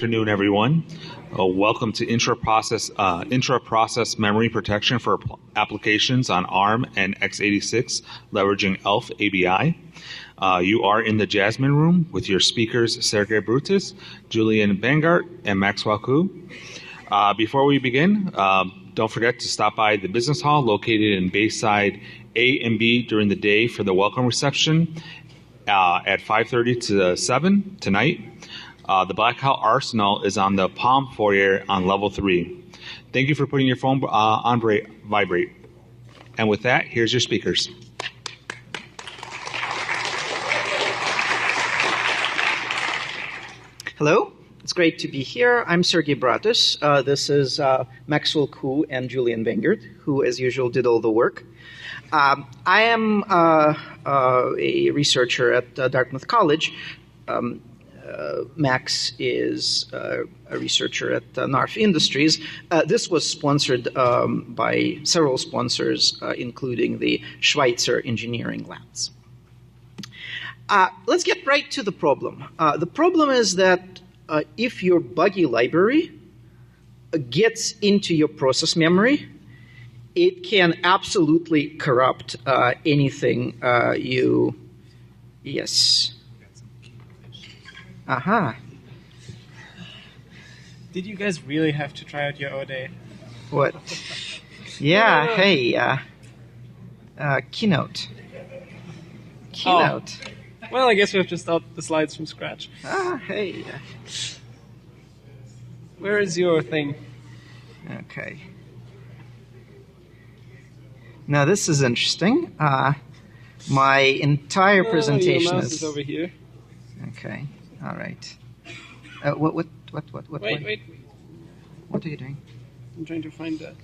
afternoon, everyone. Welcome to Intra-Process Memory Protection for Applications on ARM and X86, leveraging ELF ABI. You are in the Jasmine Room with your speakers, Sergey Brutus, Julian Bangart, and Maxwell Koo. Before we begin, don't forget to stop by the Business Hall located in Bayside A and B during the day for the welcome reception at 5:30 to 7 tonight. The Blackout Arsenal is on the Palm Foyer on level 3. Thank you for putting your phone on vibrate. And with that, here's your speakers. Hello, it's great to be here. I'm Sergey Brutus. This is Maxwell Koo and Julian Bangart, who, as usual, did all the work. I am a researcher at Dartmouth College. Max is a researcher at NARF Industries. This was sponsored by several sponsors, including the Schweitzer Engineering Labs. Let's get right to the problem. The problem is that if your buggy library gets into your process memory, it can absolutely corrupt anything you... Yes. Aha. Did you guys really have to try out your ODay? What? Yeah, hey, Keynote. Keynote. Oh. Well, I guess we have to start the slides from scratch. Hey. Where is your thing? Okay. Now this is interesting. My entire presentation your mouse is over here. Okay. All right. What? Wait. What are you doing? I'm trying to find that.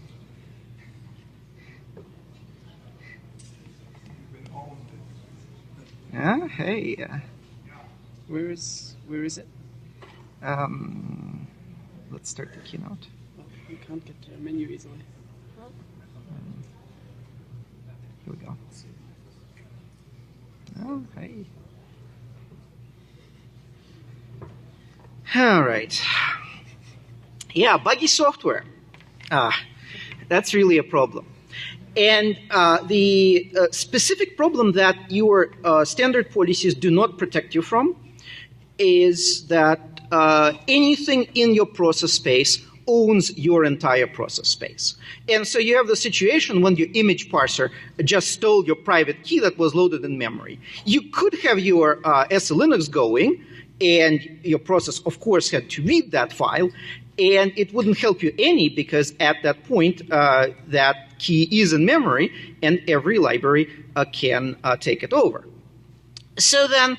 Hey. Where is it? Let's start the keynote. Oh, you can't get to a menu easily. Here we go. Oh, hey. All right. Yeah, buggy software. That's really a problem. And the specific problem that your standard policies do not protect you from is that anything in your process space owns your entire process space. And so you have the situation when your image parser just stole your private key that was loaded in memory. You could have your SE/Linux going, and your process, of course, had to read that file, and it wouldn't help you any because at that point, that key is in memory, and every library can take it over. So then,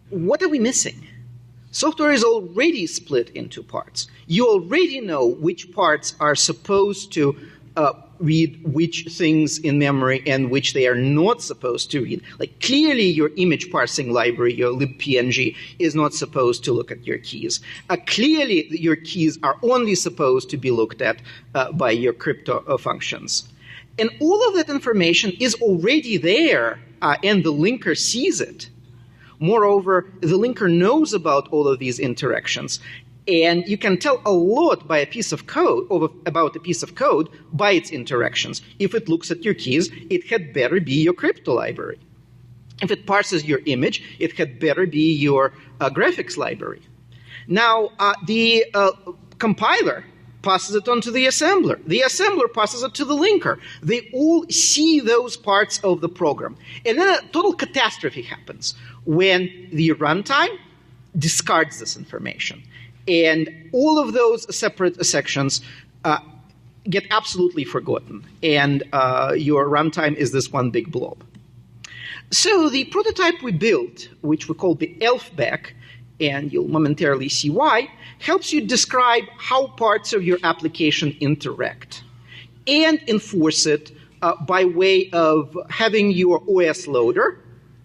what are we missing? Software is already split into parts. You already know which parts are supposed to read which things in memory and which they are not supposed to read. Like clearly your image parsing library, your libpng, is not supposed to look at your keys. Clearly your keys are only supposed to be looked at by your crypto functions. And all of that information is already there and the linker sees it. Moreover, the linker knows about all of these interactions. And you can tell a lot by a piece of code, about a piece of code by its interactions. If it looks at your keys, it had better be your crypto library. If it parses your image, it had better be your graphics library. Now, the compiler passes it on to the assembler. The assembler passes it to the linker. They all see those parts of the program. And then a total catastrophe happens when the runtime discards this information. And all of those separate sections get absolutely forgotten. And your runtime is this one big blob. So the prototype we built, which we call the ELF-back, and you'll momentarily see why, helps you describe how parts of your application interact and enforce it by way of having your OS loader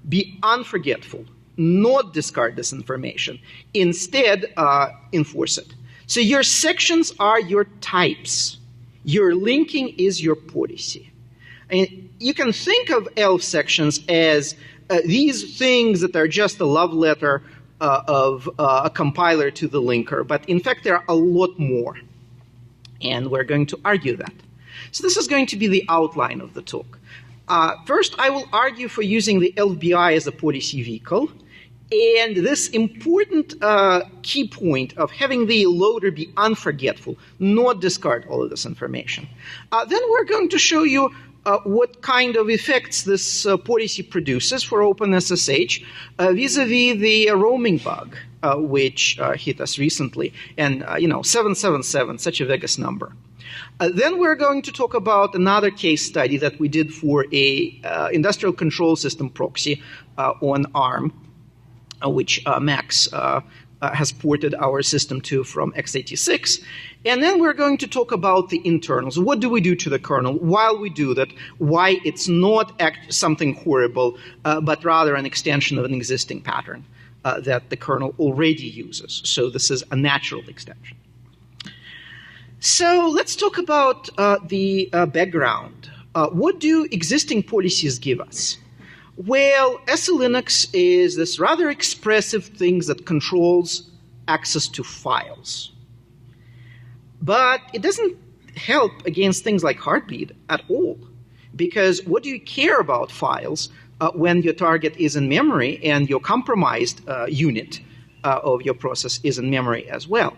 be unforgetful, not discard this information. Instead, enforce it. So your sections are your types. Your linking is your policy. And you can think of ELF sections as these things that are just a love letter of a compiler to the linker, but in fact there are a lot more. And we're going to argue that. So this is going to be the outline of the talk. First, I will argue for using the LBI as a policy vehicle, and this important key point of having the loader be unforgetful, not discard all of this information. Then we're going to show you what kind of effects this policy produces for OpenSSH vis-a-vis the roaming bug, which hit us recently, and 777, such a Vegas number. Then we're going to talk about another case study that we did for a industrial control system proxy on ARM, which Max has ported our system to from X86. And then we're going to talk about the internals. What do we do to the kernel while we do that? Why it's not something horrible, but rather an extension of an existing pattern that the kernel already uses. So this is a natural extension. So let's talk about the background. What do existing policies give us? Well, SE-Linux is this rather expressive thing that controls access to files. But it doesn't help against things like Heartbeat at all. Because what do you care about files when your target is in memory and your compromised unit of your process is in memory as well?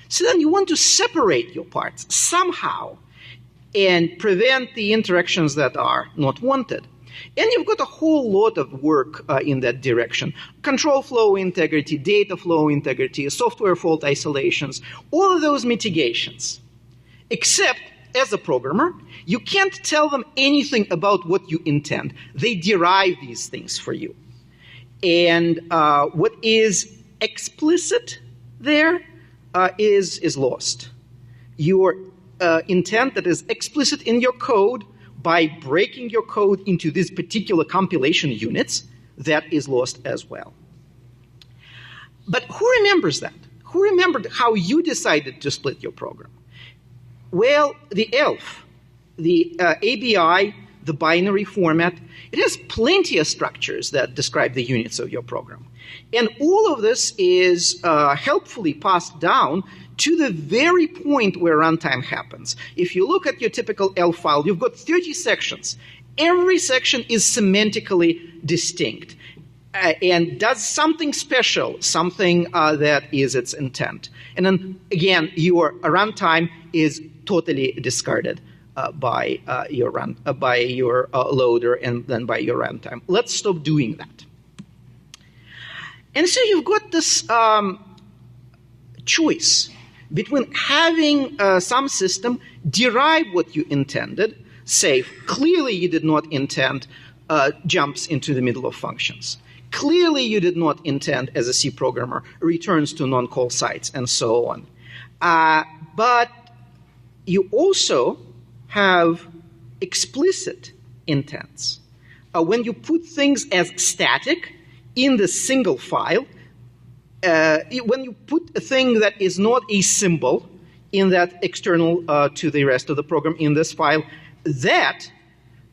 So then you want to separate your parts somehow and prevent the interactions that are not wanted. And you've got a whole lot of work in that direction. Control flow integrity, data flow integrity, software fault isolations, all of those mitigations. Except, as a programmer, you can't tell them anything about what you intend. They derive these things for you. And what is explicit there is lost. Your intent that is explicit in your code, by breaking your code into these particular compilation units, that is lost as well. But who remembers that? Who remembered how you decided to split your program? Well, the ELF, the ABI, the binary format, it has plenty of structures that describe the units of your program. And all of this is helpfully passed down to the very point where runtime happens. If you look at your typical ELF file, you've got 30 sections. Every section is semantically distinct and does something special, something that is its intent. And then, again, your runtime is totally discarded by your loader and then by your runtime. Let's stop doing that. And so you've got this choice between having some system derive what you intended, say, clearly you did not intend jumps into the middle of functions. Clearly you did not intend, as a C programmer, returns to non-call sites, and so on. But you also have explicit intents. When you put things as static in the single file, when you put a thing that is not a symbol in that external to the rest of the program in this file, that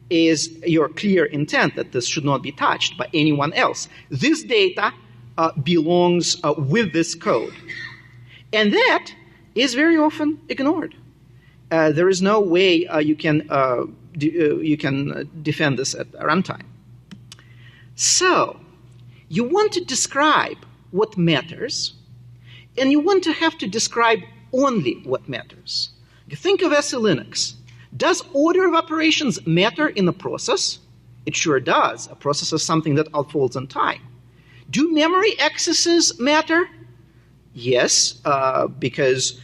is your clear intent that this should not be touched by anyone else. This data belongs with this code. And that is very often ignored. There is no way you can defend this at runtime. So you want to describe what matters, and you want to have to describe only what matters. You think of SE-Linux. Does order of operations matter in a process? It sure does. A process is something that unfolds in time. Do memory accesses matter? Yes, because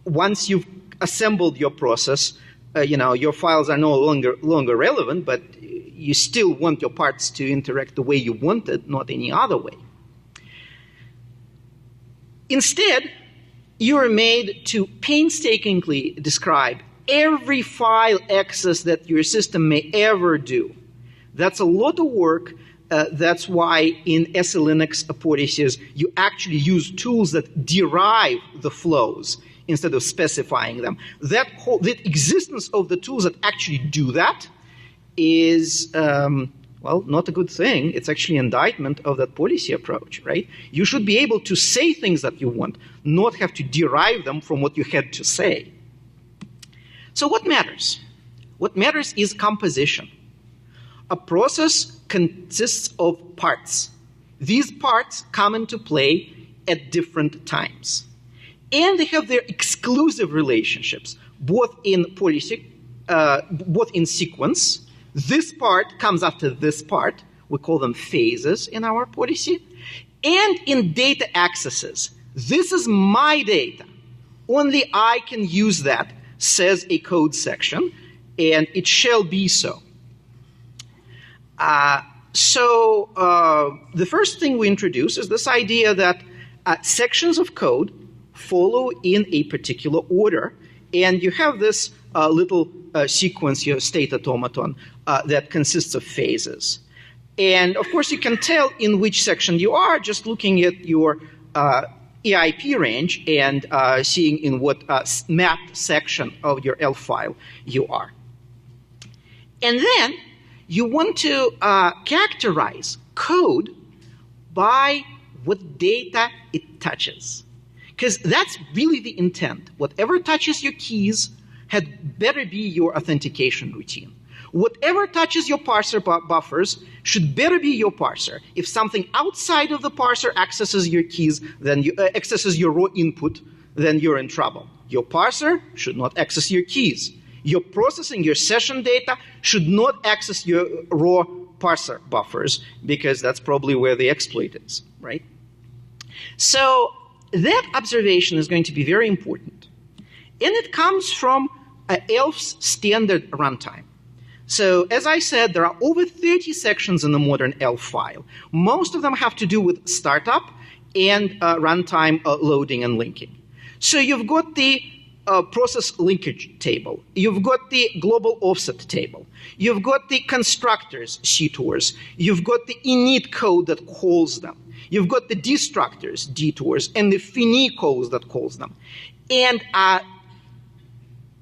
once you've assembled your process, your files are no longer relevant, but you still want your parts to interact the way you wanted, not any other way. Instead, you are made to painstakingly describe every file access that your system may ever do. That's a lot of work. That's why in SE-Linux policies, you actually use tools that derive the flows instead of specifying them. The existence of the tools that actually do that is Well, not a good thing. It's actually an indictment of that policy approach, right? You should be able to say things that you want, not have to derive them from what you had to say. So what matters? What matters is composition. A process consists of parts. These parts come into play at different times. And they have their exclusive relationships, both in policy, both in sequence. This part comes after this part. We call them phases in our policy. And in data accesses. This is my data. Only I can use that, says a code section, and it shall be so. The first thing we introduce is this idea that sections of code follow in a particular order, and you have this little sequence, your state automaton, that consists of phases. And of course, you can tell in which section you are just looking at your EIP range and seeing in what mapped section of your ELF file you are. And then you want to characterize code by what data it touches. Because that's really the intent. Whatever touches your keys had better be your authentication routine. Whatever touches your parser buffers should better be your parser. If something outside of the parser accesses your keys, then accesses your raw input, then you're in trouble. Your parser should not access your keys. Your processing, your session data should not access your raw parser buffers, because that's probably where the exploit is, right? So that observation is going to be very important. And it comes from ELF's standard runtime. So as I said, there are over 30 sections in the modern ELF file. Most of them have to do with startup and runtime loading and linking. So you've got the process linkage table. You've got the global offset table. You've got the constructors, CTORs. You've got the init code that calls them. You've got the destructors, DTORs, and the fini calls that calls them. And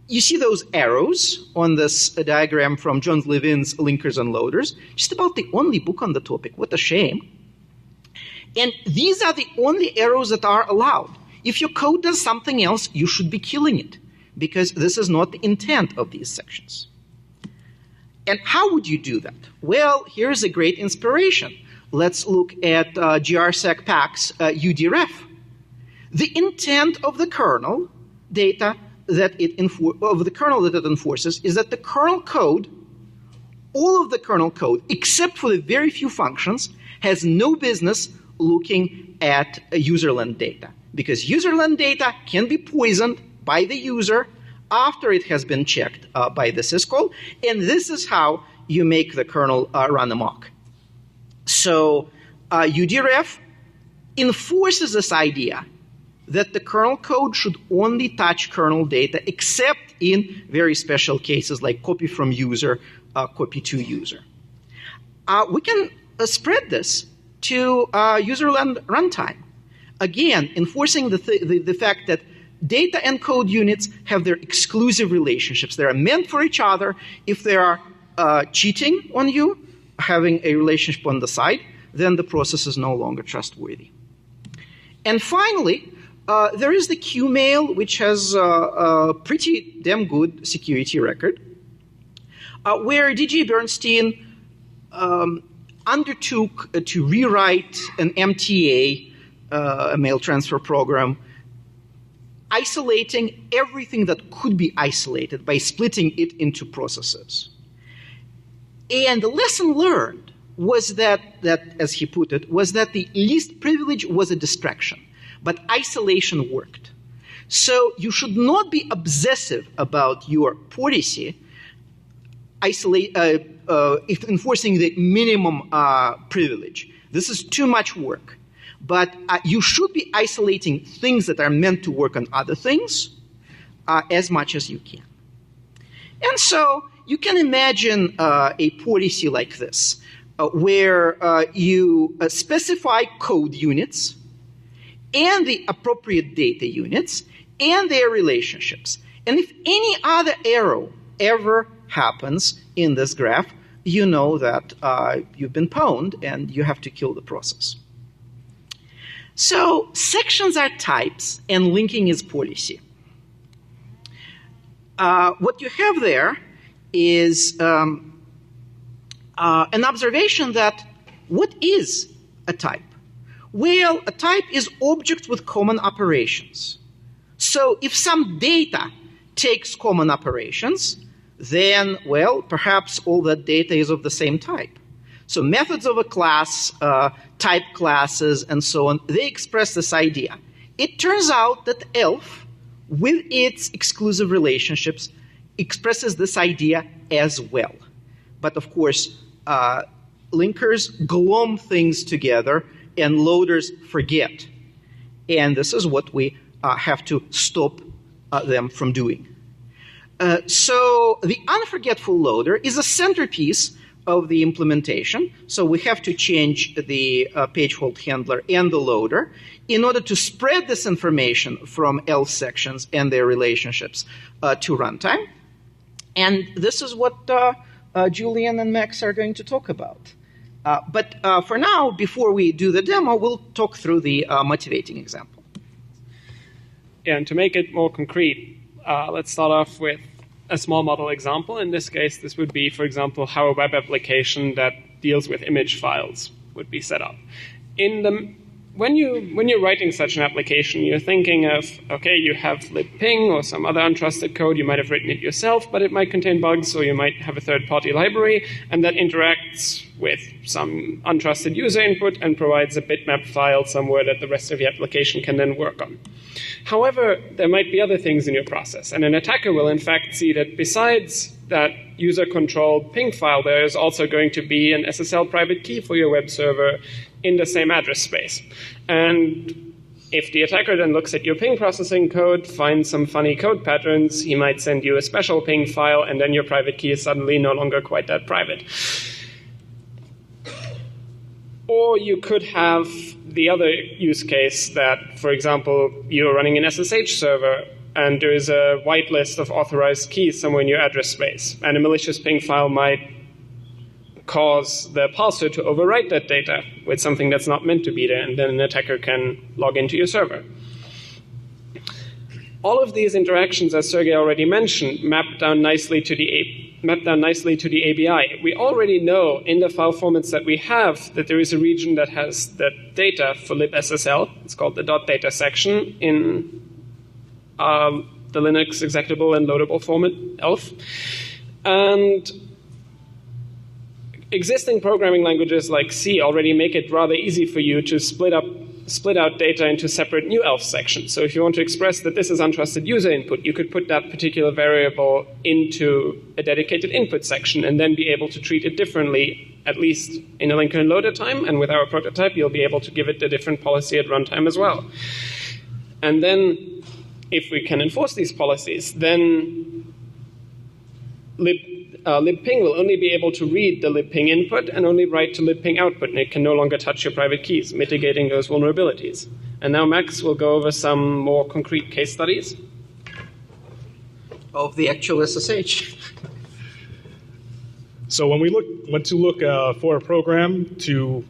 you see those arrows on this diagram from John Levin's Linkers and Loaders. Just about the only book on the topic. What a shame. And these are the only arrows that are allowed. If your code does something else, you should be killing it, because this is not the intent of these sections. And how would you do that? Well, here's a great inspiration. Let's look at GRSec Pack's UDREF. The intent of the kernel data that it enforces is that the kernel code, all of the kernel code, except for the very few functions, has no business looking at userland data, because userland data can be poisoned by the user after it has been checked by the syscall, and this is how you make the kernel run amok. So UDREF enforces this idea that the kernel code should only touch kernel data, except in very special cases like copy from user, copy to user. We can spread this to userland runtime. Again, enforcing the fact that data and code units have their exclusive relationships. They are meant for each other. If they are cheating on you, having a relationship on the side, then the process is no longer trustworthy. And finally, there is the QMail, which has a pretty damn good security record, where DJ Bernstein undertook to rewrite an MTA, a mail transfer program, isolating everything that could be isolated by splitting it into processes. And the lesson learned was that, as he put it, was that the least privilege was a distraction, but isolation worked. So you should not be obsessive about your policy, if enforcing the minimum privilege. This is too much work. But you should be isolating things that are meant to work on other things as much as you can. And so you can imagine a policy like this, where you specify code units and the appropriate data units and their relationships. And if any other arrow ever happens in this graph, you know that you've been pwned and you have to kill the process. So sections are types and linking is policy. What you have there is an observation that what is a type? Well, a type is object with common operations. So if some data takes common operations, then, well, perhaps all that data is of the same type. So methods of a class, type classes, and so on, they express this idea. It turns out that ELF, with its exclusive relationships, expresses this idea as well. But of course, linkers glom things together and loaders forget. And this is what we have to stop them from doing. So the unforgetful loader is a centerpiece of the implementation. So we have to change the page hold handler and the loader in order to spread this information from ELF sections and their relationships to runtime. And this is what Julian and Max are going to talk about. But for now, before we do the demo, we'll talk through the motivating example. Yeah, and to make it more concrete, let's start off with a small model example. In this case, this would be, for example, how a web application that deals with image files would be set up. When you're writing such an application, you're thinking of, okay, you have libping or some other untrusted code. You might have written it yourself, but it might contain bugs, or you might have a third-party library, and that interacts with some untrusted user input and provides a bitmap file somewhere that the rest of the application can then work on. However, there might be other things in your process, and an attacker will in fact see that besides that user-controlled ping file, there is also going to be an SSL private key for your web server in the same address space. And if the attacker then looks at your ping processing code, finds some funny code patterns, he might send you a special ping file, and then your private key is suddenly no longer quite that private. Or you could have the other use case that, for example, you're running an SSH server and there is a whitelist of authorized keys somewhere in your address space, and a malicious ping file might cause the parser to overwrite that data with something that's not meant to be there, and then an attacker can log into your server. All of these interactions, as Sergey already mentioned, map down nicely to the ABI. We already know in the file formats that we have that there is a region that has the data for libSSL. It's called the .data section in the Linux executable and loadable format, ELF. And existing programming languages like C already make it rather easy for you to split out data into separate new ELF sections. So if you want to express that this is untrusted user input, you could put that particular variable into a dedicated input section and then be able to treat it differently, at least in a linker and loader time. And with our prototype, you'll be able to give it a different policy at runtime as well. And then if we can enforce these policies, then libping will only be able to read the libping input and only write to libping output, and it can no longer touch your private keys, mitigating those vulnerabilities. And now Max will go over some more concrete case studies of the actual SSH. So when we went to look for a program to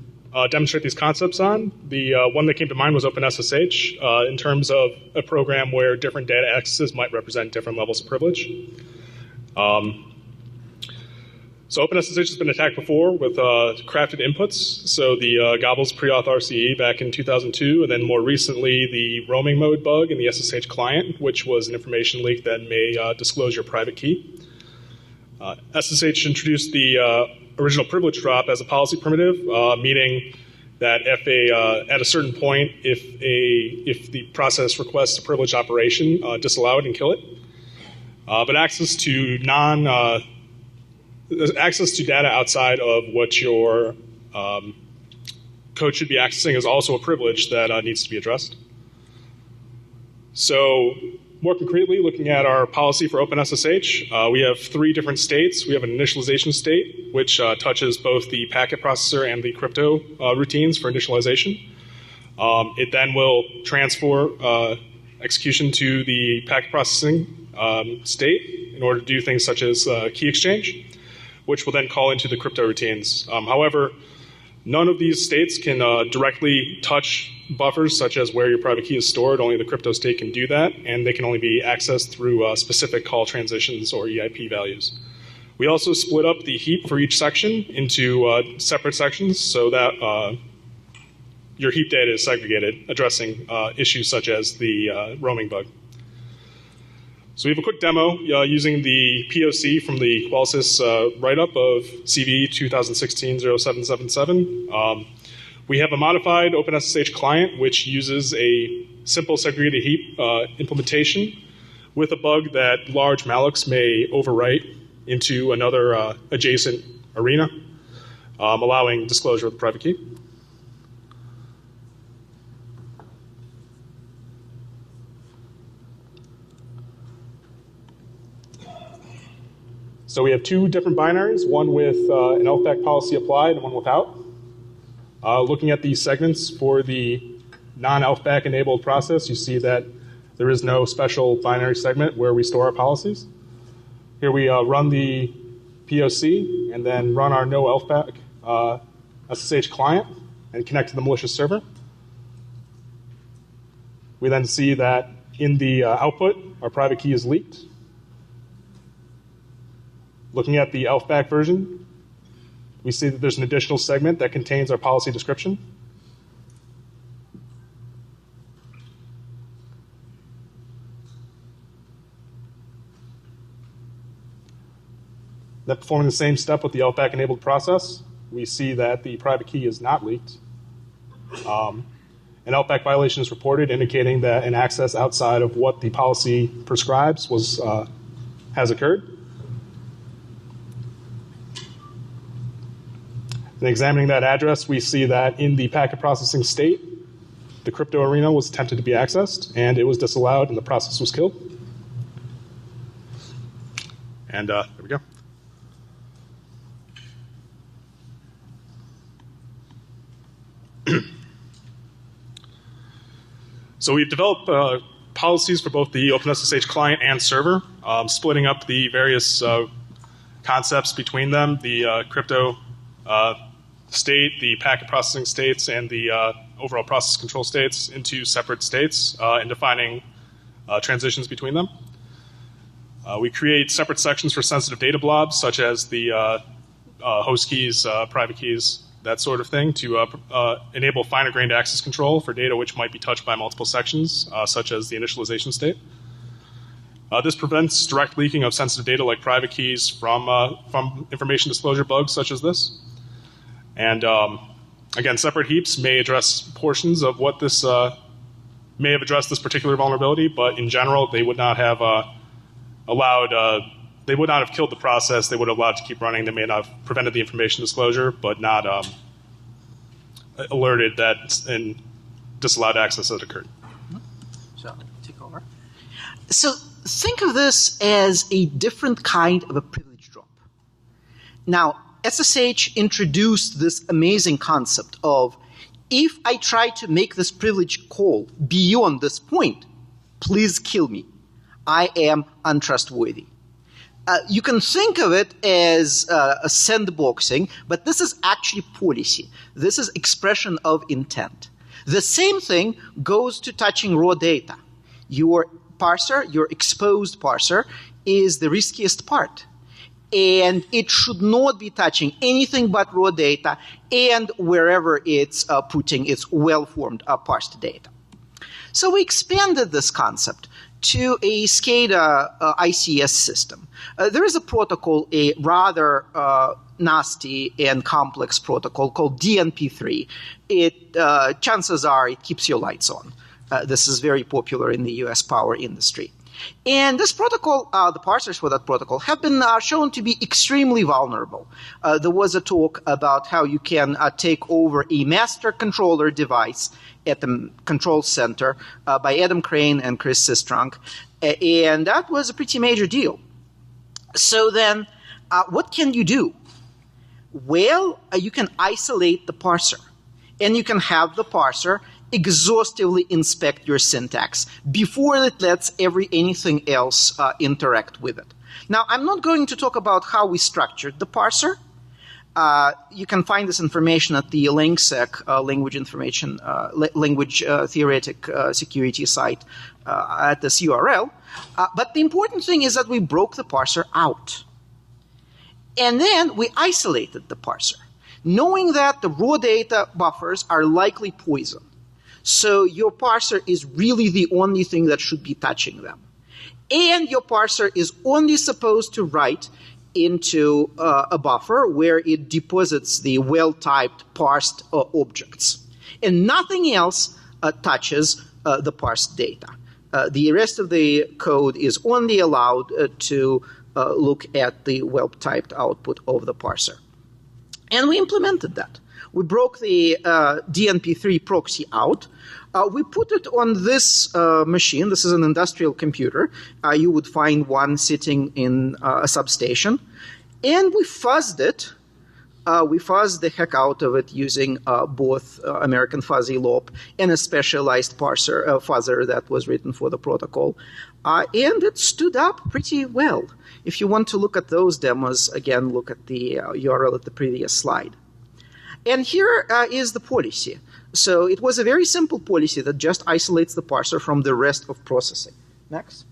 demonstrate these concepts on, the one that came to mind was OpenSSH in terms of a program where different data accesses might represent different levels of privilege. So OpenSSH has been attacked before with crafted inputs. So the Gobbles pre-auth RCE back in 2002, and then more recently the roaming mode bug in the SSH client, which was an information leak that may disclose your private key. SSH introduced the original privilege drop as a policy primitive, meaning that at a certain point, if the process requests a privileged operation, disallow it and kill it. But access to data outside of what your code should be accessing is also a privilege that needs to be addressed. So more concretely, looking at our policy for OpenSSH, we have 3 different states. We have an initialization state, which touches both the packet processor and the crypto routines for initialization. It then will transfer execution to the packet processing state in order to do things such as key exchange. which will then call into the crypto routines. However, none of these states can directly touch buffers such as where your private key is stored. Only the crypto state can do that, and they can only be accessed through specific call transitions or EIP values. We also split up the heap for each section into separate sections so that your heap data is segregated, addressing issues such as the roaming bug. So we have a quick demo using the POC from the Qualsys write-up of CV 2016-0777. We have a modified OpenSSH client which uses a simple segregated heap implementation with a bug that large mallocs may overwrite into another adjacent arena, allowing disclosure of the private key. So we have two different binaries, one with an LFBAC policy applied and one without. Looking at these segments for the non-LFBAC enabled process, you see that there is no special binary segment where we store our policies. Here we run the POC and then run our no LFBAC SSH client and connect to the malicious server. We then see that in the output, our private key is leaked. Looking at the LFBAC version, we see that there's an additional segment that contains our policy description. Then performing the same step with the LFBAC enabled process, we see that the private key is not leaked. An LFBAC violation is reported indicating that an access outside of what the policy prescribes has occurred. And examining that address, we see that in the packet processing state, the crypto arena was attempted to be accessed, and it was disallowed, and the process was killed. And there we go. So we've developed policies for both the OpenSSH client and server, splitting up the various concepts between them, the crypto state, the packet processing states, and the overall process control states into separate states and defining transitions between them. We create separate sections for sensitive data blobs, such as the host keys, private keys, that sort of thing, to enable finer-grained access control for data which might be touched by multiple sections, such as the initialization state. This prevents direct leaking of sensitive data like private keys from information disclosure bugs such as this. And again, separate heaps may address portions of what this may have addressed this particular vulnerability, but in general, they would not have they would not have killed the process. They would have allowed it to keep running. They may not have prevented the information disclosure, but not alerted that and disallowed access that occurred. So take over. So think of this as a different kind of a privilege drop. Now, SSH introduced this amazing concept of, if I try to make this privilege call beyond this point, please kill me. I am untrustworthy. You can think of it as a sandboxing, but this is actually policy. This is expression of intent. The same thing goes to touching raw data. Your parser, your exposed parser, is the riskiest part. And it should not be touching anything but raw data and wherever it's putting its well-formed parsed data. So we expanded this concept to a SCADA ICS system. There is a protocol, a rather nasty and complex protocol called DNP3. Chances are it keeps your lights on. This is very popular in the US power industry. And this protocol, the parsers for that protocol, have been shown to be extremely vulnerable. There was a talk about how you can take over a master controller device at the control center by Adam Crane and Chris Sistrunk, and that was a pretty major deal. So then, what can you do? Well, you can isolate the parser, and you can have the parser exhaustively inspect your syntax before it lets anything else interact with it. Now, I'm not going to talk about how we structured the parser. You can find this information at the LangSec language theoretic security site at this URL. But the important thing is that we broke the parser out. And then we isolated the parser, knowing that the raw data buffers are likely poison. So your parser is really the only thing that should be touching them. And your parser is only supposed to write into a buffer where it deposits the well-typed parsed objects. And nothing else touches the parsed data. The rest of the code is only allowed to look at the well-typed output of the parser. And we implemented that. We broke the DNP3 proxy out. We put it on this machine. This is an industrial computer. You would find one sitting in a substation. And we fuzzed it. We fuzzed the heck out of it using both American Fuzzy LOP and a specialized fuzzer that was written for the protocol. And it stood up pretty well. If you want to look at those demos, again, look at the URL at the previous slide. And here is the policy. So it was a very simple policy that just isolates the parser from the rest of processing. Next.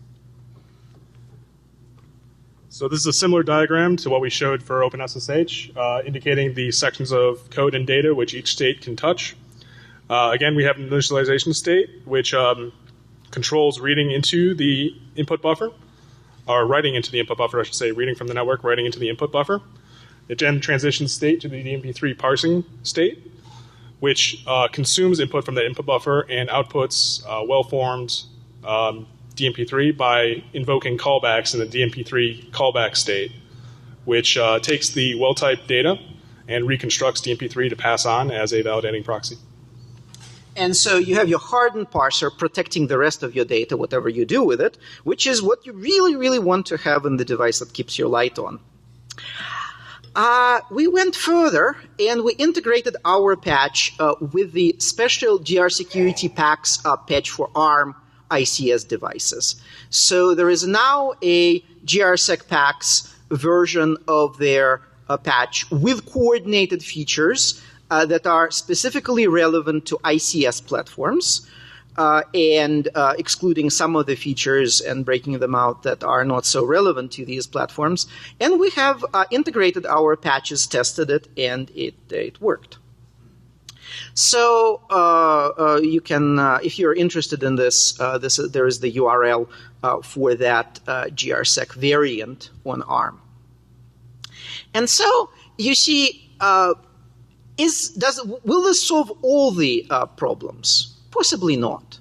So this is a similar diagram to what we showed for OpenSSH, indicating the sections of code and data which each state can touch. Again, we have an initialization state, which controls reading into the input buffer, or writing into the input buffer, I should say, reading from the network, writing into the input buffer. It then transitions state to the DNP3 parsing state, which consumes input from the input buffer and outputs well-formed DNP3 by invoking callbacks in the DNP3 callback state, which takes the well-typed data and reconstructs DNP3 to pass on as a validating proxy. And so you have your hardened parser protecting the rest of your data, whatever you do with it, which is what you really, really want to have in the device that keeps your light on. We went further, and we integrated our patch with the special GR Security Packs patch for ARM ICS devices. So there is now a GRSec Packs version of their patch with coordinated features that are specifically relevant to ICS platforms, and excluding some of the features and breaking them out that are not so relevant to these platforms. And we have integrated our patches, tested it, and it worked. So you can, if you're interested in this, there is the URL for that GRSec variant on ARM. And so you see, will this solve all the problems? Possibly not,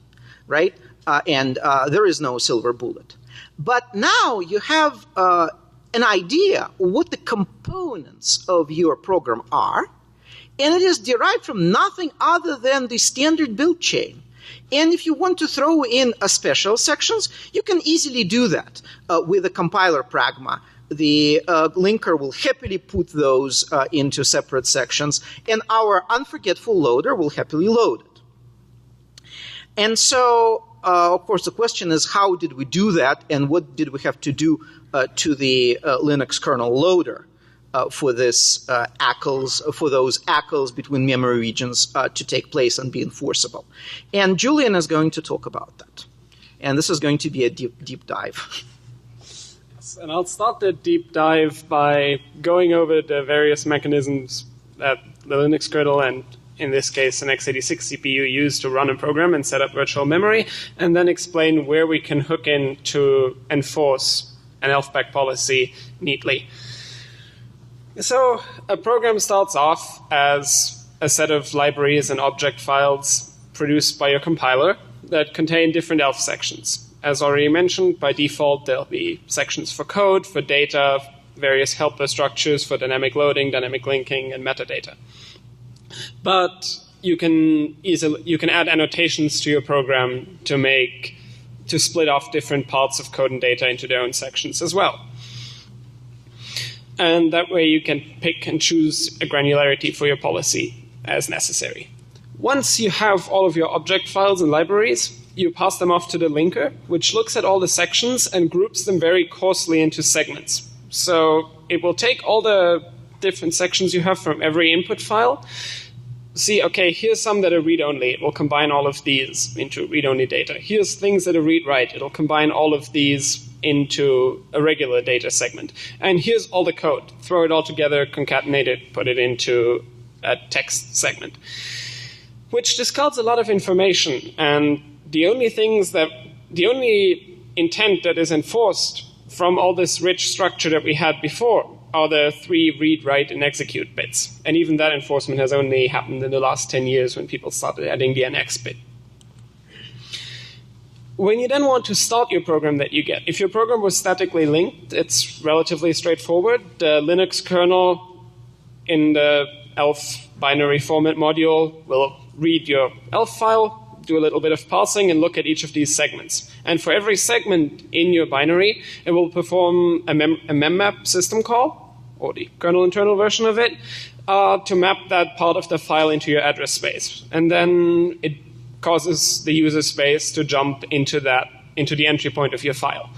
right? And there is no silver bullet. But now you have an idea what the components of your program are, and it is derived from nothing other than the standard build chain. And if you want to throw in special sections, you can easily do that with a compiler pragma. The linker will happily put those into separate sections, and our unforgetful loader will happily load it. And so, of course, the question is, how did we do that, and what did we have to do to the Linux kernel loader for this for those ACLs between memory regions to take place and be enforceable? And Julian is going to talk about that. And this is going to be a deep dive. And I'll start the deep dive by going over the various mechanisms that the Linux kernel and, in this case, an X86 CPU use to run a program and set up virtual memory, and then explain where we can hook in to enforce an ELF-back policy neatly. So a program starts off as a set of libraries and object files produced by your compiler that contain different ELF sections. As already mentioned, by default, there'll be sections for code, for data, various helper structures for dynamic loading, dynamic linking, and metadata. But you can add annotations to your program to split off different parts of code and data into their own sections as well. And that way you can pick and choose a granularity for your policy as necessary. Once you have all of your object files and libraries, you pass them off to the linker, which looks at all the sections and groups them very coarsely into segments. So it will take all the different sections you have from every input file, see, okay, here's some that are read-only. It will combine all of these into read-only data. Here's things that are read-write. It'll combine all of these into a regular data segment. And here's all the code. Throw it all together, concatenate it, put it into a text segment, which discards a lot of information. And the only intent that is enforced from all this rich structure that we had before are the 3 read, write, and execute bits. And even that enforcement has only happened in the last 10 years when people started adding the NX bit. When you then want to start your program that you get, if your program was statically linked, it's relatively straightforward. The Linux kernel in the ELF binary format module will read your ELF file, do a little bit of parsing, and look at each of these segments. And for every segment in your binary, it will perform a memmap system call, or the kernel internal version of it, to map that part of the file into your address space. And then it causes the user space to jump into the entry point of your file.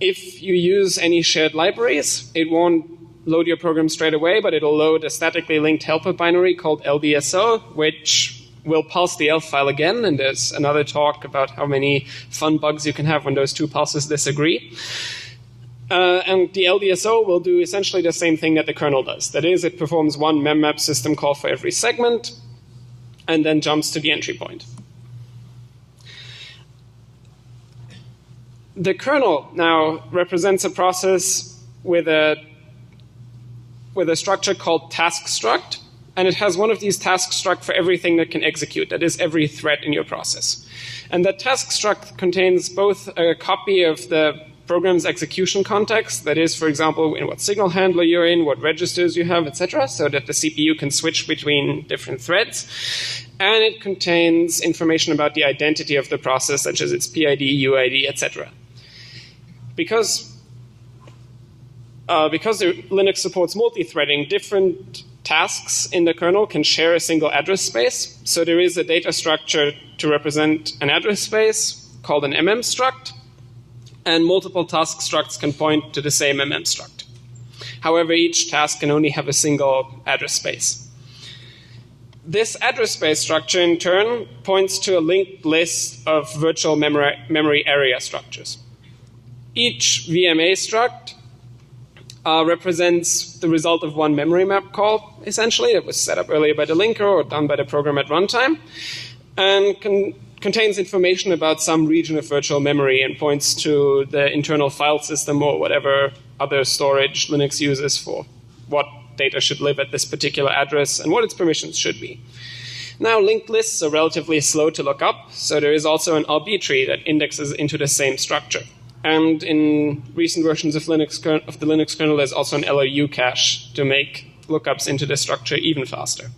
If you use any shared libraries, it won't load your program straight away, but it'll load a statically linked helper binary called LDSO, which will parse the ELF file again, and there's another talk about how many fun bugs you can have when those two parses disagree. And the LDSO will do essentially the same thing that the kernel does. That is, it performs one memmap system call for every segment, and then jumps to the entry point. The kernel now represents a process with a structure called task struct, and it has one of these task struct for everything that can execute, that is every thread in your process. And that task struct contains both a copy of the program's execution context, that is, for example, in what signal handler you're in, what registers you have, etc., so that the CPU can switch between different threads. And it contains information about the identity of the process, such as its PID, UID, etc. Because the Linux supports multi-threading, different tasks in the kernel can share a single address space. So there is a data structure to represent an address space called an MM struct, and multiple task structs can point to the same MM struct. However, each task can only have a single address space. This address space structure, in turn, points to a linked list of virtual memory area structures. Each VMA struct represents the result of one memory map call, essentially. It was set up earlier by the linker or done by the program at runtime, and contains information about some region of virtual memory and points to the internal file system or whatever other storage Linux uses for what data should live at this particular address and what its permissions should be. Now, linked lists are relatively slow to look up, so there is also an RB tree that indexes into the same structure. And in recent versions of the Linux kernel, there's also an LOU cache to make lookups into the structure even faster.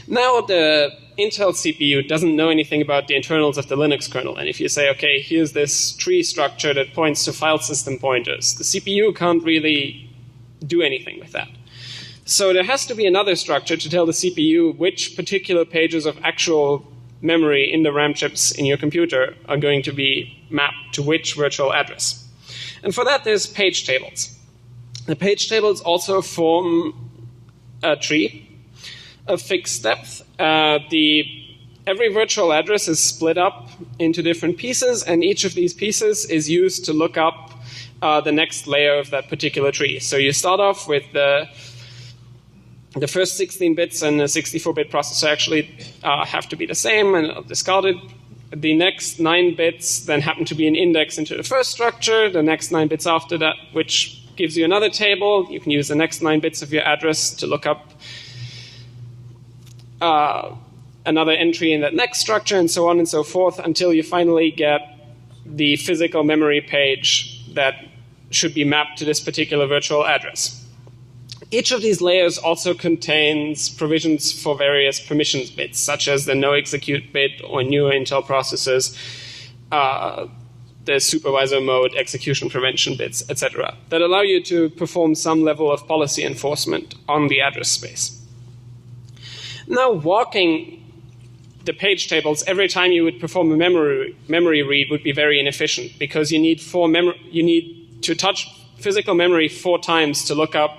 Now, the Intel CPU doesn't know anything about the internals of the Linux kernel. And if you say, okay, here's this tree structure that points to file system pointers, the CPU can't really do anything with that. So there has to be another structure to tell the CPU which particular pages of actual memory in the RAM chips in your computer are going to be mapped to which virtual address. And for that, there's page tables. The page tables also form a tree of fixed depth. Every virtual address is split up into different pieces, and each of these pieces is used to look up the next layer of that particular tree. So you start off with the first 16 bits and the 64-bit processor actually have to be the same, and I'll discard it. The next 9 bits then happen to be an index into the first structure. The next 9 bits after that, which gives you another table. You can use the next 9 bits of your address to look up another entry in that next structure, and so on and so forth, until you finally get the physical memory page that should be mapped to this particular virtual address. Each of these layers also contains provisions for various permissions bits, such as the no execute bit or newer Intel processors, the supervisor mode, execution prevention bits, etc., that allow you to perform some level of policy enforcement on the address space. Now, walking the page tables, every time you would perform a memory read would be very inefficient, because you need to touch physical memory 4 times to look up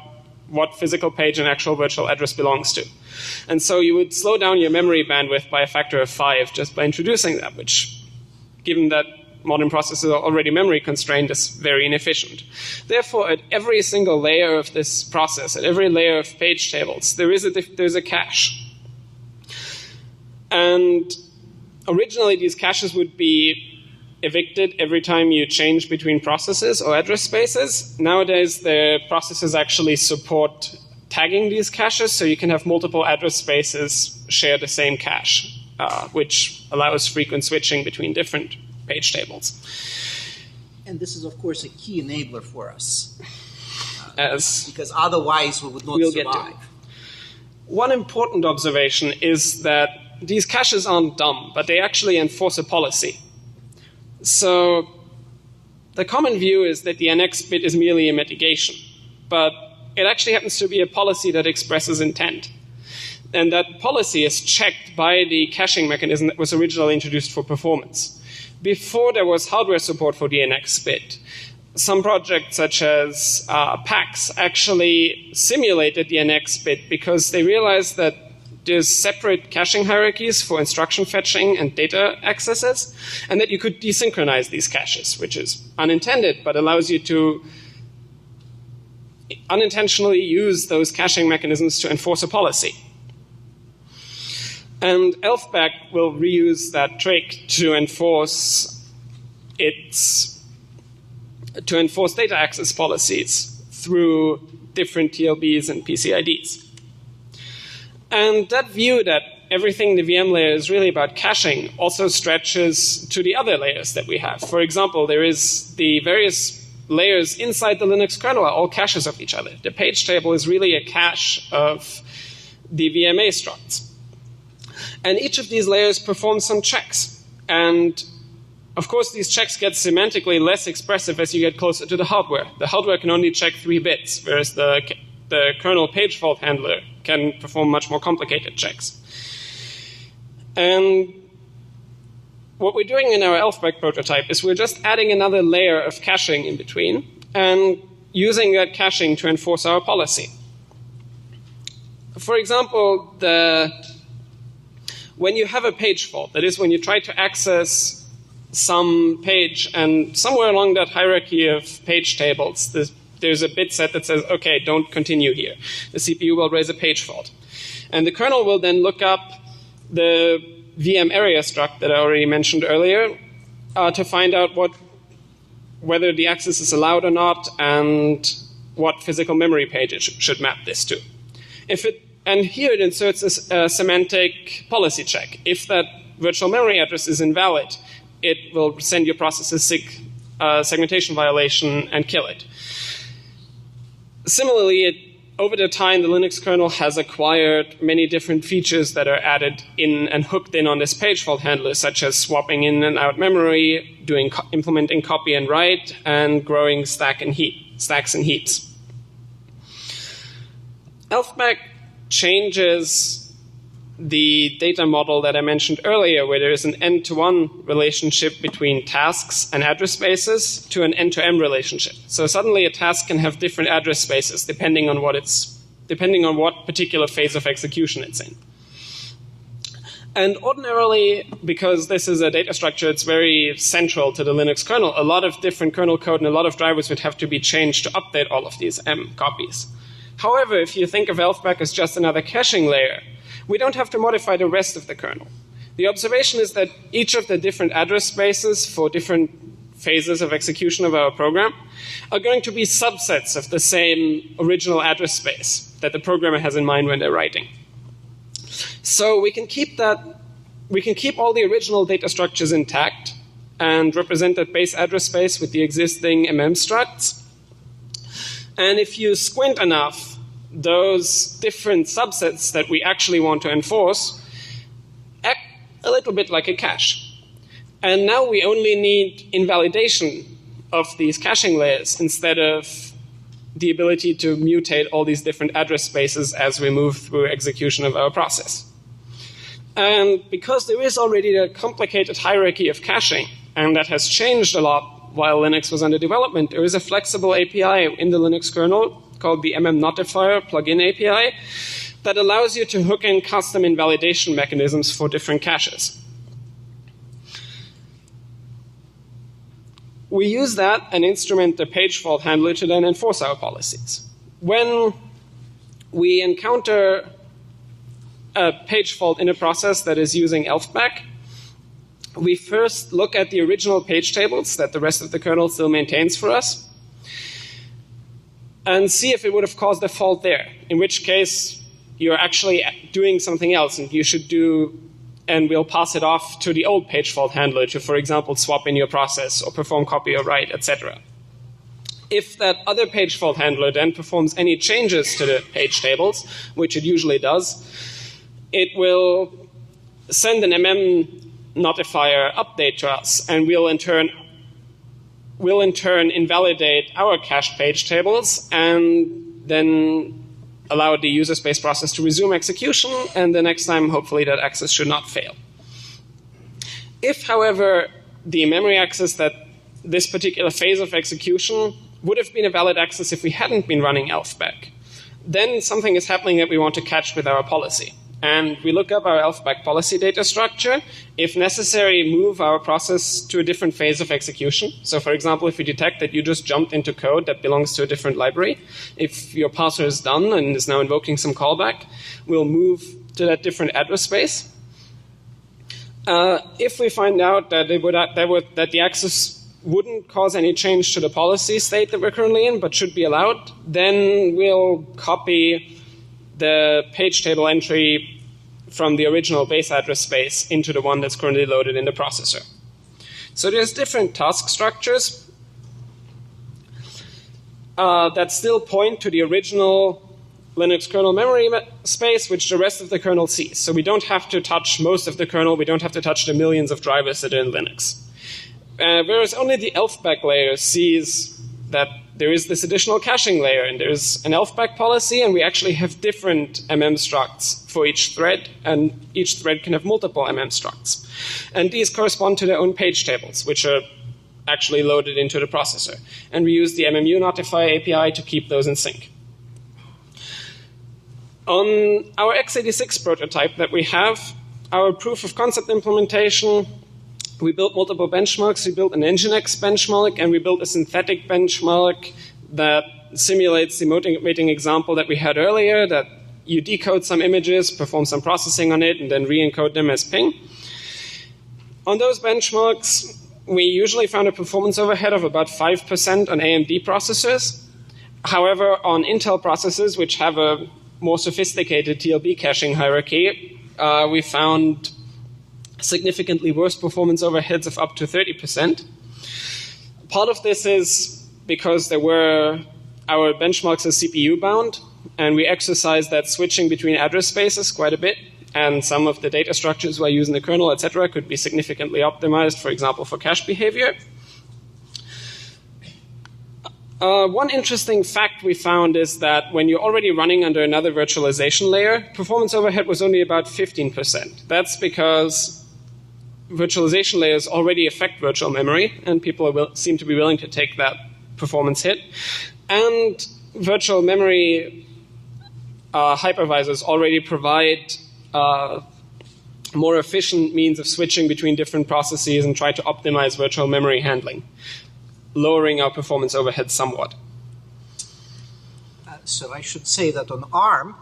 what physical page an actual virtual address belongs to. And so you would slow down your memory bandwidth by a factor of 5 just by introducing that, which, given that modern processors are already memory constrained, is very inefficient. Therefore, at every single layer of this process, at every layer of page tables, there's a cache. And originally, these caches would be evicted every time you change between processes or address spaces. Nowadays, the processes actually support tagging these caches, so you can have multiple address spaces share the same cache, which allows frequent switching between different page tables. And this is, of course, a key enabler for us, because otherwise we would not survive. One important observation is that these caches aren't dumb, but they actually enforce a policy. So the common view is that the NX bit is merely a mitigation, but it actually happens to be a policy that expresses intent. And that policy is checked by the caching mechanism that was originally introduced for performance. Before there was hardware support for the NX bit, some projects such as PAX actually simulated the NX bit because they realized that there's separate caching hierarchies for instruction fetching and data accesses, and that you could desynchronize these caches, which is unintended, but allows you to unintentionally use those caching mechanisms to enforce a policy. And ELFBAC will reuse that trick to enforce data access policies through different TLBs and PCIDs. And that view that everything in the VM layer is really about caching also stretches to the other layers that we have. For example, there is the various layers inside the Linux kernel are all caches of each other. The page table is really a cache of the VMA structs. And each of these layers performs some checks. And of course, these checks get semantically less expressive as you get closer to the hardware. The hardware can only check 3 bits, whereas the kernel page fault handler can perform much more complicated checks. And what we're doing in our ELFBAC prototype is we're just adding another layer of caching in between and using that caching to enforce our policy. For example, when you have a page fault, that is when you try to access some page and somewhere along that hierarchy of page tables, there's a bit set that says, okay, don't continue here. The CPU will raise a page fault. And the kernel will then look up the VM area struct that I already mentioned earlier to find out whether the access is allowed or not and what physical memory page it should map this to. And here it inserts a semantic policy check. If that virtual memory address is invalid, it will send your process a segmentation violation and kill it. Similarly, over the time, the Linux kernel has acquired many different features that are added in and hooked in on this page fault handler, such as swapping in and out memory, implementing copy and write, and growing stacks and heaps. ELFBAC changes the data model that I mentioned earlier, where there is an end-to-one relationship between tasks and address spaces, to an end-to-M relationship. So suddenly a task can have different address spaces depending on what particular phase of execution it's in. And ordinarily, because this is a data structure, it's very central to the Linux kernel, a lot of different kernel code and a lot of drivers would have to be changed to update all of these M copies. However, if you think of ELFBAC as just another caching layer, we don't have to modify the rest of the kernel. The observation is that each of the different address spaces for different phases of execution of our program are going to be subsets of the same original address space that the programmer has in mind when they're writing. So we can keep all the original data structures intact and represent that base address space with the existing structs. And if you squint enough, those different subsets that we actually want to enforce act a little bit like a cache. And now we only need invalidation of these caching layers instead of the ability to mutate all these different address spaces as we move through execution of our process. And because there is already a complicated hierarchy of caching, and that has changed a lot while Linux was under development, there is a flexible API in the Linux kernel called the Notifier plugin API that allows you to hook in custom invalidation mechanisms for different caches. We use that and instrument the page fault handler to then enforce our policies. When we encounter a page fault in a process that is using elfback, we first look at the original page tables that the rest of the kernel still maintains for us and see if it would have caused a fault there, in which case you're actually doing something else and you should do, and we'll pass it off to the old page fault handler to, for example, swap in your process or perform copy or write, etc. If that other page fault handler then performs any changes to the page tables, which it usually does, it will send an notifier update to us, and we'll in turn invalidate our cached page tables and then allow the user space process to resume execution, and the next time, hopefully, that access should not fail. If, however, the memory access that this particular phase of execution would have been a valid access if we hadn't been running elfback, then something is happening that we want to catch with our policy. And we look up our elfback policy data structure. If necessary, move our process to a different phase of execution. So, for example, if we detect that you just jumped into code that belongs to a different library, if your parser is done and is now invoking some callback, we'll move to that different address space. If we find out that that the access wouldn't cause any change to the policy state that we're currently in, but should be allowed, then we'll copy the page table entry from the original base address space into the one that's currently loaded in the processor. So there's different task structures that still point to the original Linux kernel memory space, which the rest of the kernel sees. So we don't have to touch most of the kernel. We don't have to touch the millions of drivers that are in Linux. Whereas only the elfback layer sees that there is this additional caching layer, and there's an elfback policy, and we actually have different structs for each thread, and each thread can have multiple structs. And these correspond to their own page tables, which are actually loaded into the processor. And we use the Notifier API to keep those in sync. On our X86 prototype that we have, our proof of concept implementation, we built multiple benchmarks. We built an Nginx benchmark, and we built a synthetic benchmark that simulates the motivating example that we had earlier, that you decode some images, perform some processing on it, and then re-encode them as ping. On those benchmarks, we usually found a performance overhead of about 5% on AMD processors. However, on Intel processors, which have a more sophisticated TLB caching hierarchy, we found significantly worse performance overheads of up to 30%. Part of this is because our benchmarks are CPU bound, and we exercise that switching between address spaces quite a bit, and some of the data structures we're using in the kernel, etc., could be significantly optimized, for example, for cache behavior. One interesting fact we found is that when you're already running under another virtualization layer, performance overhead was only about 15%. That's because virtualization layers already affect virtual memory, and people seem to be willing to take that performance hit. And virtual memory hypervisors already provide more efficient means of switching between different processes and try to optimize virtual memory handling, lowering our performance overhead somewhat. So I should say that on ARM,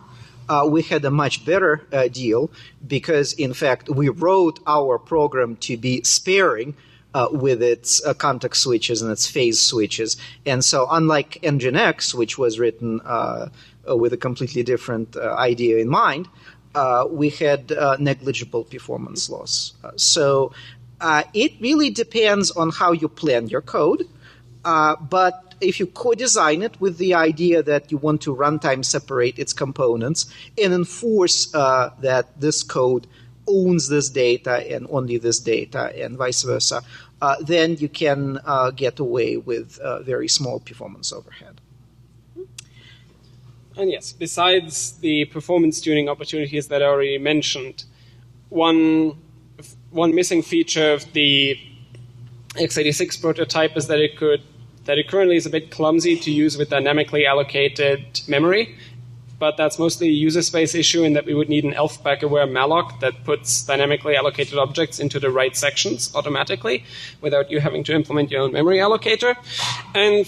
we had a much better deal because, in fact, we wrote our program to be sparing with its context switches and its phase switches. And so unlike Nginx, which was written with a completely different idea in mind, we had negligible performance loss. So it really depends on how you plan your code. But if you co-design it with the idea that you want to runtime separate its components and enforce that this code owns this data and only this data and vice versa, then you can get away with very small performance overhead. And yes, besides the performance tuning opportunities that I already mentioned, one missing feature of the X86 prototype is that it currently is a bit clumsy to use with dynamically allocated memory. But that's mostly a user space issue in that we would need an elf-back-aware malloc that puts dynamically allocated objects into the right sections automatically without you having to implement your own memory allocator. And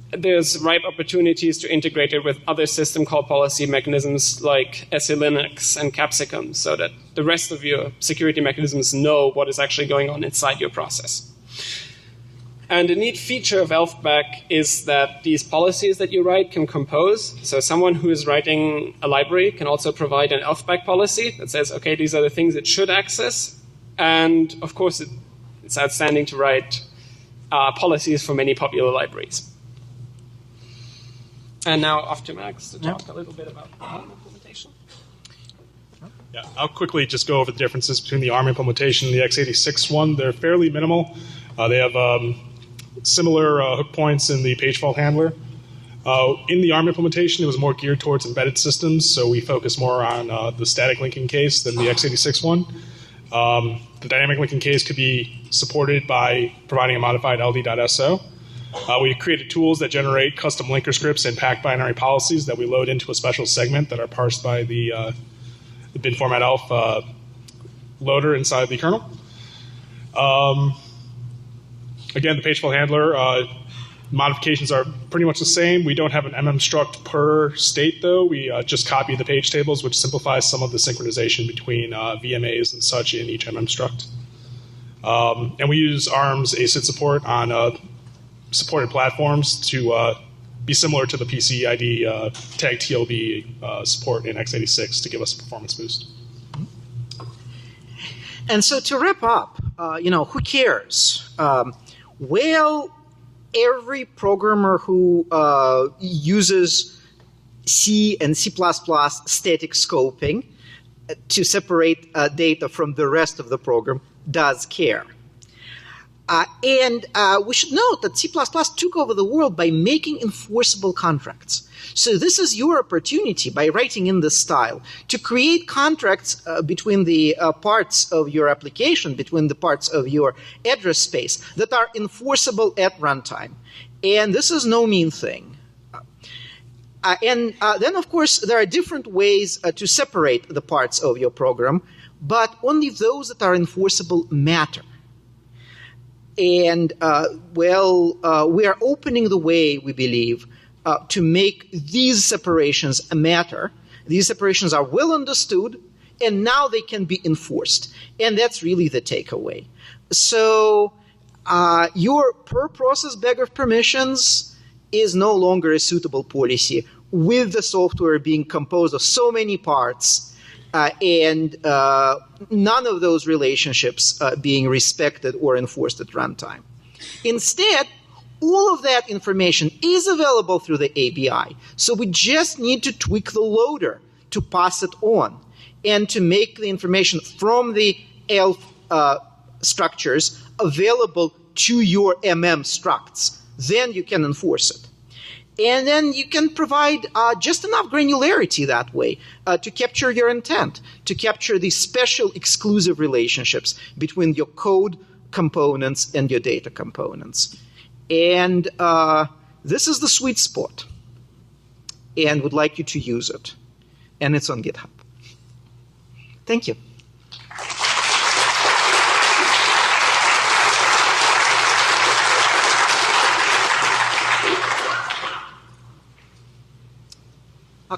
there's ripe opportunities to integrate it with other system call policy mechanisms like SE-Linux and Capsicum so that the rest of your security mechanisms know what is actually going on inside your process. And a neat feature of elf-back is that these policies that you write can compose. So someone who is writing a library can also provide an elf-back policy that says, okay, these are the things it should access. And of course, it's outstanding to write policies for many popular libraries. And now off to Max to talk a little bit about ARM implementation. Yeah, I'll quickly just go over the differences between the ARM implementation and the X86 one. They're fairly minimal. They have similar hook points in the page fault handler. In the ARM implementation, it was more geared towards embedded systems, so we focus more on the static linking case than the X86 one. The dynamic linking case could be supported by providing a modified ld.so. We created tools that generate custom linker scripts and packed binary policies that we load into a special segment that are parsed by the bin format elf loader inside the kernel. Again, the page fault handler modifications are pretty much the same. We don't have an struct per state, though. We just copy the page tables, which simplifies some of the synchronization between VMAs and such in each struct. And we use ARM's ACID support on supported platforms to be similar to the PCID tag TLB support in x86 to give us a performance boost. And so to wrap up, who cares? Well, every programmer who uses C and C++ static scoping to separate data from the rest of the program does care. And we should note that C++ took over the world by making enforceable contracts. So this is your opportunity, by writing in this style, to create contracts between the parts of your application, between the parts of your address space that are enforceable at runtime. And this is no mean thing. And then, of course, there are different ways to separate the parts of your program, but only those that are enforceable matter. And, we are opening the way, we believe, to make these separations matter. These separations are well understood, and now they can be enforced. And that's really the takeaway. So your per-process bag of permissions is no longer a suitable policy with the software being composed of so many parts and none of those relationships being respected or enforced at runtime. Instead, all of that information is available through the ABI. So we just need to tweak the loader to pass it on and to make the information from the ELF structures available to your structs. Then you can enforce it. And then you can provide just enough granularity that way to capture your intent, to capture these special exclusive relationships between your code components and your data components. And this is the sweet spot. And would like you to use it. And it's on GitHub. Thank you.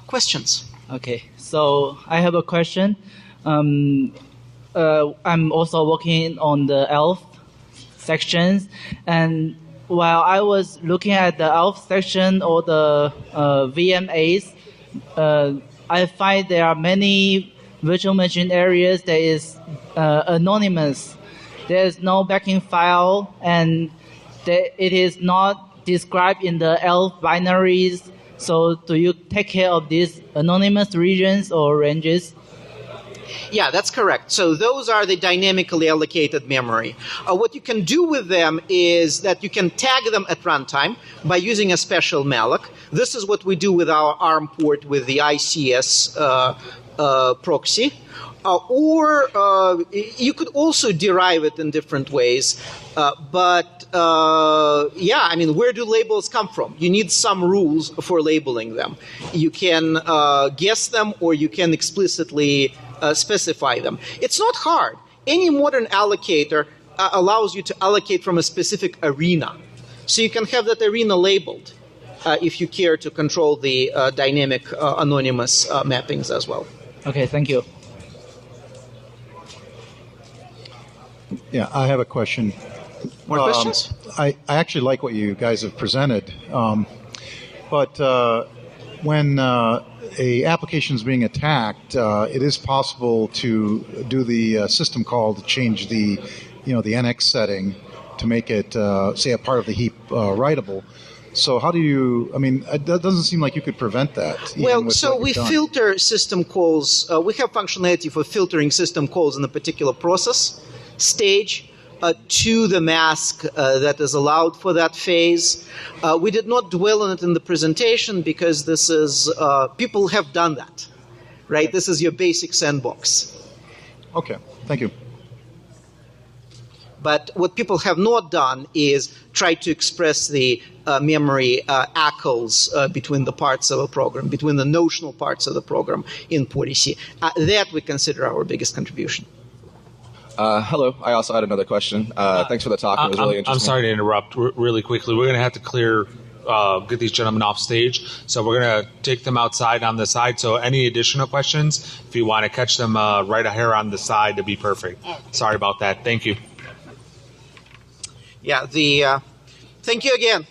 Questions? Okay, so I have a question. I'm also working on the ELF sections, and while I was looking at the ELF section or the VMAs, I find there are many virtual machine areas that is anonymous. There is no backing file, and it is not described in the ELF binaries. So do you take care of these anonymous regions or ranges? Yeah, that's correct. So those are the dynamically allocated memory. What you can do with them is that you can tag them at runtime by using a special malloc. This is what we do with our ARM port with the ICS proxy. Or you could also derive it in different ways. But I mean, where do labels come from? You need some rules for labeling them. You can guess them, or you can explicitly specify them. It's not hard. Any modern allocator allows you to allocate from a specific arena. So you can have that arena labeled if you care to control the dynamic anonymous mappings as well. Okay, thank you. Yeah, I have a question. More questions? I actually like what you guys have presented. But when a application is being attacked, it is possible to do the system call to change the NX setting to make it, say, a part of the heap writable. So how do you, I mean, it doesn't seem like you could prevent that. Well, so we filter system calls. We have functionality for filtering system calls in a particular process stage to the mask that is allowed for that phase. We did not dwell on it in the presentation because this is, people have done that, right? This is your basic sandbox. Okay, thank you. But what people have not done is try to express the memory ACLs between the parts of a program, between the notional parts of the program in PORTC. That we consider our biggest contribution. Hello. I also had another question. Thanks for the talk. It was really interesting. I'm sorry to interrupt really quickly. We're going to have to get these gentlemen off stage. So we're going to take them outside on the side. So any additional questions, if you want to catch them right here on the side, to be perfect. Sorry about that. Thank you. Yeah, thank you again.